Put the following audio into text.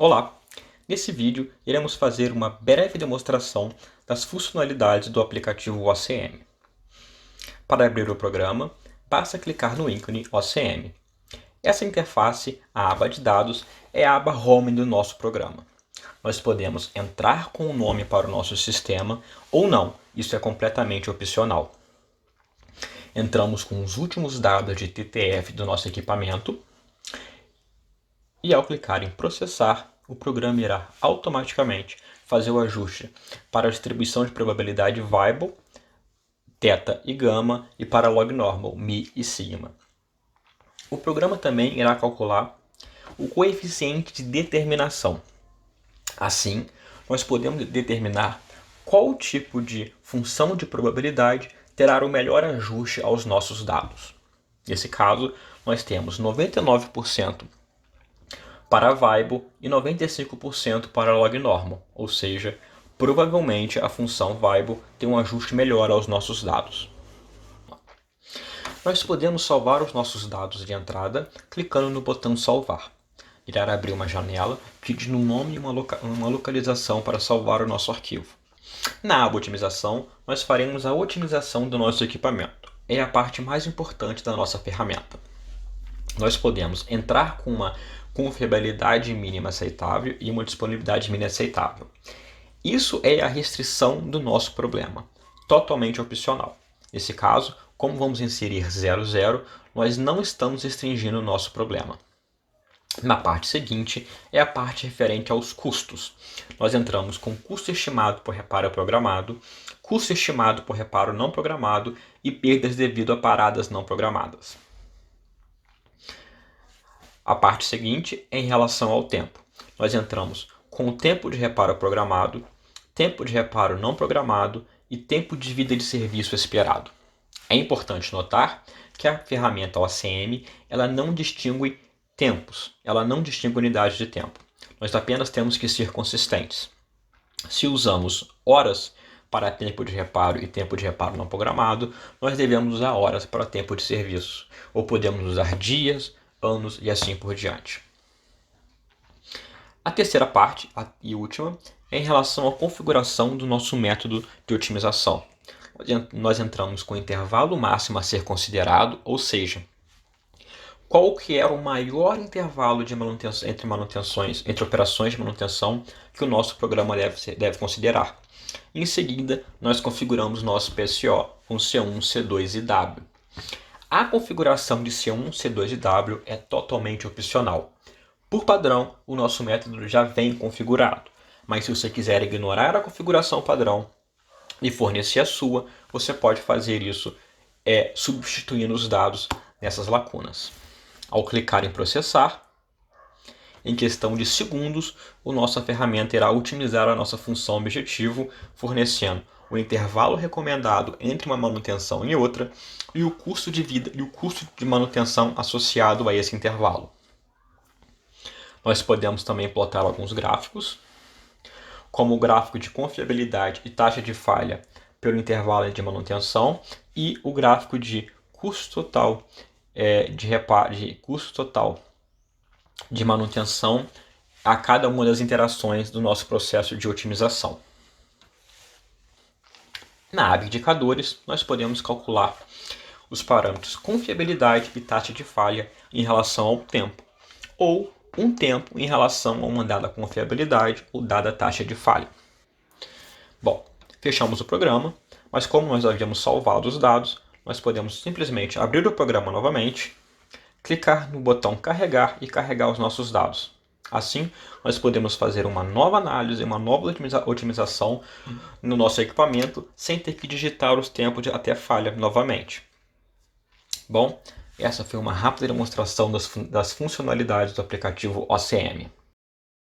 Olá! Nesse vídeo, iremos fazer uma breve demonstração das funcionalidades do aplicativo OCM. Para abrir o programa, basta clicar no ícone OCM. Essa interface, a aba de dados, é a aba Home do nosso programa. Nós podemos entrar com o nome para o nosso sistema ou não, isso é completamente opcional. Entramos com os últimos dados de TTF do nosso equipamento e ao clicar em processar, o programa irá automaticamente fazer o ajuste para a distribuição de probabilidade Weibull, θ e gama e para log normal, μ e sigma. O programa também irá calcular o coeficiente de determinação. Assim, nós podemos determinar qual tipo de função de probabilidade terá o melhor ajuste aos nossos dados. Nesse caso, nós temos 99% para Weibull e 95% para log normal, ou seja, provavelmente a função Weibull tem um ajuste melhor aos nossos dados. Nós podemos salvar os nossos dados de entrada clicando no botão salvar. Irá abrir uma janela pedindo um nome e uma localização para salvar o nosso arquivo. Na aba otimização, nós faremos a otimização do nosso equipamento. É a parte mais importante da nossa ferramenta. Nós podemos entrar com uma confiabilidade mínima aceitável e uma disponibilidade mínima aceitável. Isso é a restrição do nosso problema, totalmente opcional. Nesse caso, como vamos inserir 00, nós não estamos restringindo o nosso problema. Na parte seguinte é a parte referente aos custos. Nós entramos com custo estimado por reparo programado, custo estimado por reparo não programado e perdas devido a paradas não programadas. A parte seguinte é em relação ao tempo. Nós entramos com o tempo de reparo programado, tempo de reparo não programado e tempo de vida de serviço esperado. É importante notar que a ferramenta OCM ela não distingue tempos, ela não distingue unidades de tempo. Nós apenas temos que ser consistentes. Se usamos horas para tempo de reparo e tempo de reparo não programado, nós devemos usar horas para tempo de serviço, ou podemos usar dias, anos e assim por diante. A terceira parte, e última, é em relação à configuração do nosso método de otimização. Nós entramos com o intervalo máximo a ser considerado, ou seja, qual que era o maior intervalo de manutenção, entre operações de manutenção que o nosso programa deve considerar. Em seguida, nós configuramos nosso PSO com C1, C2 e W. A configuração de C1, C2 e W é totalmente opcional. Por padrão, o nosso método já vem configurado, mas se você quiser ignorar a configuração padrão e fornecer a sua, você pode fazer isso substituindo os dados nessas lacunas. Ao clicar em processar, em questão de segundos, a nossa ferramenta irá otimizar a nossa função objetivo, fornecendo o intervalo recomendado entre uma manutenção e outra e o custo de vida e o custo de manutenção associado a esse intervalo. Nós podemos também plotar alguns gráficos, como o gráfico de confiabilidade e taxa de falha pelo intervalo de manutenção e o gráfico de custo total de manutenção a cada uma das interações do nosso processo de otimização. Na aba Indicadores, nós podemos calcular os parâmetros confiabilidade e taxa de falha em relação ao tempo, ou um tempo em relação a uma dada confiabilidade ou dada taxa de falha. Bom, fechamos o programa, mas como nós havíamos salvado os dados, nós podemos simplesmente abrir o programa novamente, clicar no botão carregar e carregar os nossos dados. Assim, nós podemos fazer uma nova análise, uma nova otimização no nosso equipamento sem ter que digitar os tempos até falha novamente. Bom, essa foi uma rápida demonstração das funcionalidades do aplicativo OCM.